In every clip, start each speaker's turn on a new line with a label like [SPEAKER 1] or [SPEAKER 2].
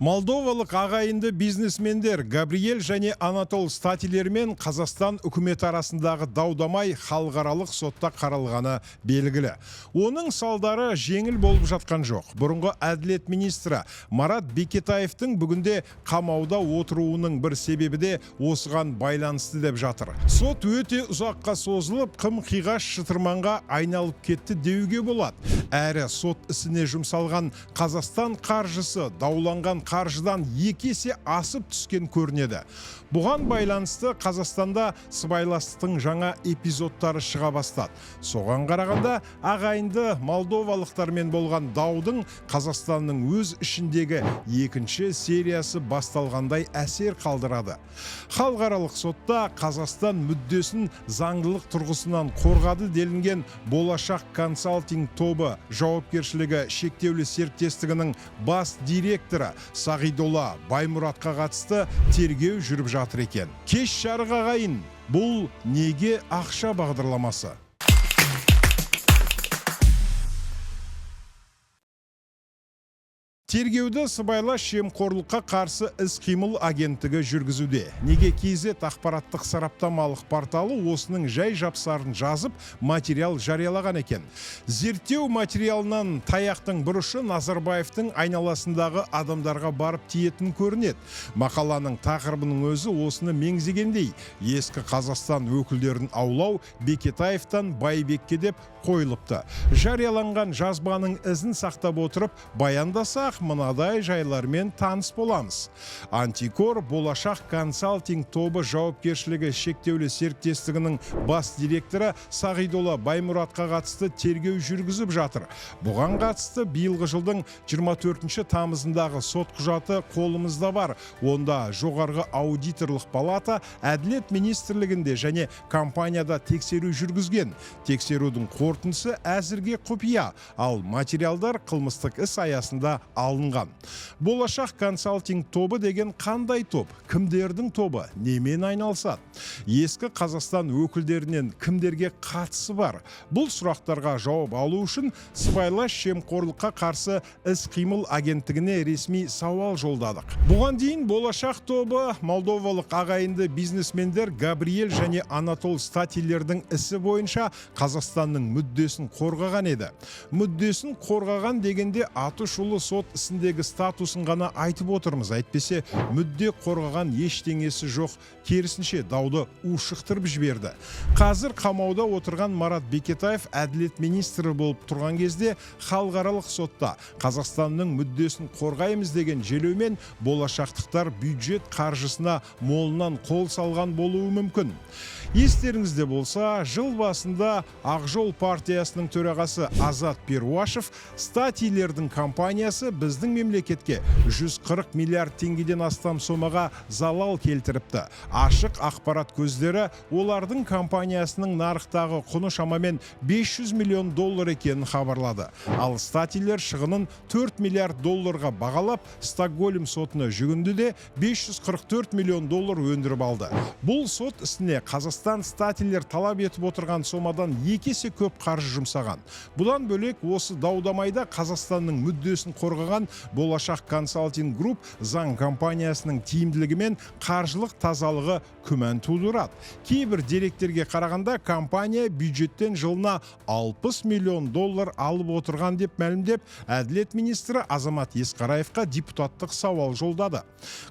[SPEAKER 1] Молдовалық ағайынды бизнесмендер Габриэль және Анатол Статилермен Қазақстан үкіметі арасындағы даудамай халықаралық сотта қаралғаны белгілі. Оның салдары жеңіл болып жатқан жоқ. Бұрынғы әділет министрі Марат Бекетаевтың бүгінде қамауда отыруының бір себебі де осыған байланысты деп жатыр. Сот өте ұзаққа созылып, қым-қиғаш шытырманға айналып кетті деуге болады. Әрі сот ісіне жұмсалған Қазақстан қаржысы дауланған қаржыдан 2 есе асып түскен көрінеді. Бұған байланысты Қазақстанда сыбайластықтың жаңа эпизодтары шыға бастады. Соған қарағанда ағайынды молдовалықтармен болған даудың Қазақстанның өз ішіндегі екінші сериясы басталғандай әсер қалдырады. Халықаралық сотта Қазақстан мүддесін заңдылық тұрғысынан қорғады делінген Болашақ консалтинг тобы жауапкершілігі шектеулі серіктестігінің бас директоры Сағидолла Баймұратқа қатысты тергеу жүріп жатыр екен. Кеш жарық ағайын, бұл неге ақша бағдарламасы? Тергеуді сыбайлас жемқорлыққа қарсы іс-қимыл агенттігі жүргізуде. Неге KZ ақпараттық сараптамалық порталы осының жай жапсарын жазып, материал жариялаған екен. Зерттеу материалынан таяқтың бұрышы Назарбаевтың айналасындағы адамдарға барып тиетін көрінеді. Мақаланың тақырыбының өзі осыны меңзегендей. Ескі Қазақстан өкілдерін аулау Бекетаевтан Байбекке деп қойылыпты. Жарияланған жазбаның ізін сақтап отырып, баяндасақ мынадай жайлармен таныс боламыз. Антикор Болашақ консалтинг тобы жауапкершілігі шектеулі серіктестігінің бас директоры Сағидолла Баймұратқа қатысты тергеу жүргізіп жатыр. Бұған қатысты биылғы жылдың 24 тамызындағы сот құжаты қолымызда бар. Онда жоғарғы аудиторлық палата әділет министрлігінде және компанияда тексеру жүргізген. Тексерудің қорытындысы әзірге құпия, ал материалдар қылмыстық іс аясында алынған. Болашақ консалтинг тобы деген қандай топ? Кімдердің тобы? Немен айналысады? Ескі Қазақстан өкілдерінен кімдерге қатысы бар? Бұл сұрақтарға жауап алу үшін сыбайлас жемқорлыққа қарсы іс-қимыл агенттігіне ресми сауал жолдадық. Бұған дейін Болашақ тобы молдовалық ағайынды бизнесмендер Габриэль және Анатол Статилердің ісі бойынша Қазақстанның мүддесін қорғаған еді. Мүддесін қорғаған дегенде атышулы сот ісіндегі статусын ғана айтып отырмыз. Әйтпесе мүдде қорғаған ештеңесі жоқ, керісінше дауды ушықтырып жіберді. Қазір қамауда отырған Марат Бекетаев әділет министрі болып тұрған кезде халықаралық сотта Қазақстанның мүддесін қорғаймыз деген желеумен болашақтықтар бюджет қаржысына молынан қол салған болуы мүмкін. Естеріңізде болса, жыл басында Ақжол партиясының төрағасы Азат Перуашев Статилердің компаниясы біздің мемлекетке 140 миллиард теңгеден астам сомаға залал келтіріпті. Ашық ақпарат көздері олардың компаниясының нарықтағы құны шамамен 500 миллион доллар екенін хабарлады. Ал Статилер шығынын 4 миллиард долларға бағалап, Стокгольм сотына жүгінді де 544 миллион доллар өндіріп алды. Бұл сот ісіне Қазақстан Статилер талап етіп отырған сомадан 2 есе көп қаржы жұмсаған. Бұдан бөлек осы даудамайда Қазақстанның мүддесін қорғаған Болашақ консалтинг групп заң компаниясының тиімділігі мен қаржылық тазалығы күмән тудырады. Кейбір деректерге қарағанда компания бюджеттен жылына 60 миллион доллар алып отырған деп мәлімдеп, әділет министрі Азамат Ескараевқа депутаттық сауал жолдады.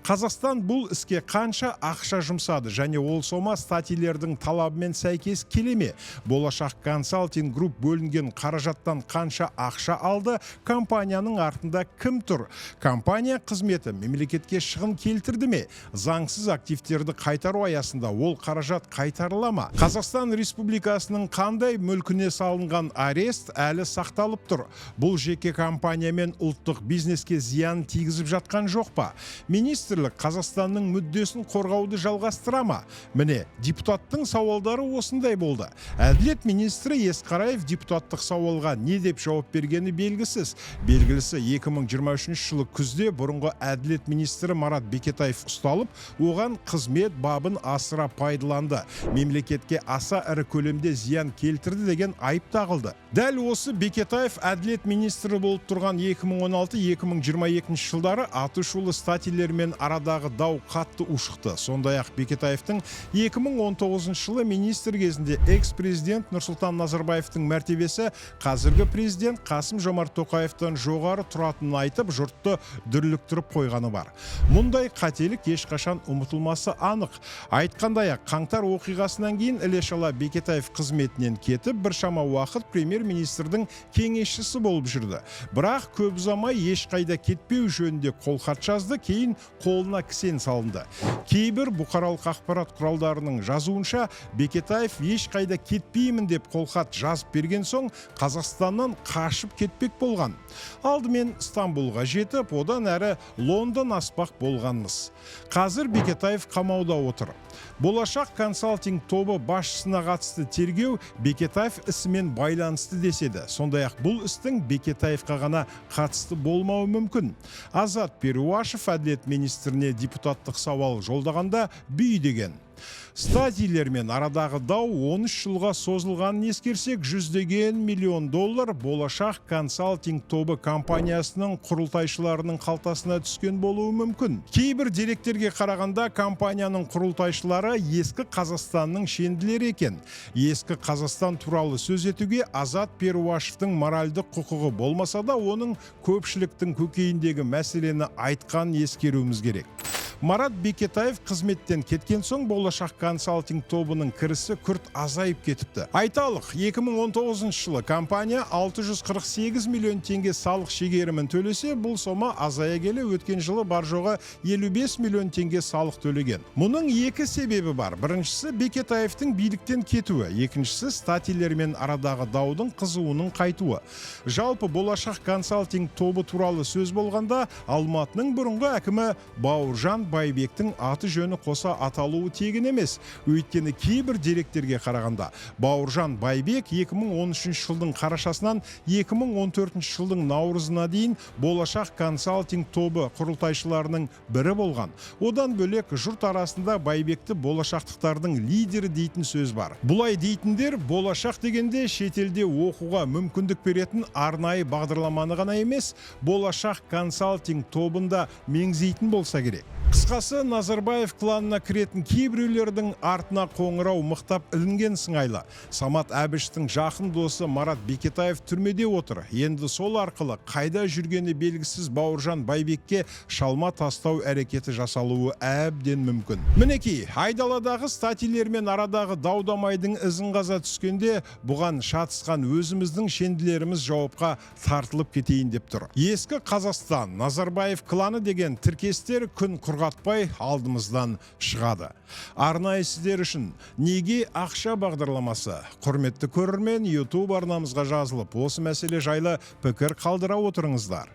[SPEAKER 1] Қазақстан бұл іске қанша ақша жұмсады және ол сома Статилердің талабымен сәйкес келе ме? Болашақ консалтинг групп бөлінген қаражаттан қанша ақша алды? Компанияның артында кім тұр? Компания қызметі мемлекетке шығын келтірді ме? Заңсыз активтерді қайтару аясында ол қаражат қайтарыла ма? Қазақстан Республикасының қандай мүлкіне салынған арест әлі сақталып тұр? Бұл жеке компания мен ұлттық бизнеске зиян тигізіп жатқан жоқ па? Министрлік Қазақстанның мүддесін қорғауды жалғастыра ма? Міне, депутаттың сауалдары осындай болды. Әділет министрі Ескараев депутаттық сауалға не деп жауап бергені белгісіз. Белгілісі 2023 жылы күзде бұрынғы әділет министрі Марат Бекетаев ұсталып, оған қызмет бабын асыра пайдаланды, мемлекетке аса ірі көлемде зиян келтірді деген айып тағылды. Дәл осы Бекетаев әділет министрі болып тұрған 2016-2022 жылдары атышулы статилермен арадағы дау қатты ушықты. Сондай-ақ Бекетаевтың 2019 жылы министр кезінде экс-президент Нұрсұлтан Назарбаевтың мәртебесі қазіргі президент Қасым-Жомарт Тоқаевтан жоғары тұратынын айтып, жұртты дүрліктіріп қойғаны бар. Мұндай қателік ешқашан ұмытылмасы анық. Айтқандай-ақ, қаңтар оқиғасынан кейін іле-шала Бекетаев қызметінен кетіп, біршама уақыт премьер-министрдің кеңесшісі болып жүрді. Бірақ көп ұзамай ешқайда кетпеу жөнінде қолхат жазды, кейін қолына кісен салынды. Кейбір бұқаралық ақпарат құралдарының жазуынша, Бекетаев ешқайда кетпеймін деп қолхат жазып берген соң, Қазақстаннан қашып кетпек болған. Алдымен Стамбулға жетіп, одан әрі Лондон аспақ болғанмыз. Қазір Бекетаев қамауда отыр. Болашақ консалтинг тобы басшысына қатысты тергеу Бекетаев ісімен байланысты деседі. Сондай-ақ бұл істің Бекетаевқа ғана қатысты болмауы мүмкін. Азат Перуашев әділет министріне депутаттық сауал жолдағанда бүй деген. Статилермен арадағы дау 13 жылға созылғанын ескерсек, $100 миллион болашақ консалтинг тобы компаниясының құрылтайшыларының қалтасына түскен болуы мүмкін. Кейбір деректерге қарағанда компанияның құрылтайшылары ескі Қазақстанның шенділері екен. Ескі Қазақстан туралы сөз етуге Азат Перуашевтың моральдық құқығы болмаса да, оның көпшіліктің көкейіндегі мәселені айтқан ескеруіміз керек. Марат Бекетаев қызметтен кеткен соң болашақ консалтинг тобының кірісі күрт азайып кетіпті. Айталық, 2019 жылы компания 648 миллион теңге салық шегерімін төлесе, бұл сома азая келе өткен жылы бар жоғы 55 миллион теңге салық төлеген. Мұның екі себебі бар. Біріншісі Бекетаевтың биліктен кетуі, екіншісі статилермен арадағы даудың қызуының қайтуы. Жалпы болашақ консалтинг тобы туралы сөз болғанда, Алматының бұрынғы әкімі Бауыржан Байбектің аты жөні қоса аталуы тегін емес. Өйткені кейбір деректерге қарағанда Бауыржан Байбек 2013 жылдың қарашасынан 2014 жылдың наурызына дейін болашақ консалтинг тобы құрылтайшыларының бірі болған. Одан бөлек жұрт арасында Байбекті болашақтықтардың лидері дейтін сөз бар. Бұлай дейтіндер болашақ дегенде шетелде оқуға мүмкіндік беретін арнайы бағдарламаны ғана емес, болашақ консалтинг тобында меңзейтін болса керек. Қысқасы, Назарбаев кланына кіретін кейбіреулердің артына қоңырау мықтап ілінген сыңайлы. Самат Әбіштің жақын досы Марат Бекетаев түрмеде отыр. Енді сол арқылы қайда жүргені белгісіз Бауыржан Байбекке шалма тастау әрекеті жасалуы әбден мүмкін. Мінекей, айдаладағы статилермен арадағы даудамайдың ізін қаза түскенде, бұған шатысқан өзіміздің шенділеріміз жауапқа тартылып кетейін деп тұр. Ескі Қазақстан, Назарбаев кланы деген тіркестер күн құрғатпай алдымыздан шығады. Арнайы сіздер үшін неге ақша бағдарламасы? Құрметті көрермен, YouTube арнамызға жазылып, осы мәселе жайлы пікір қалдыра отырыңыздар.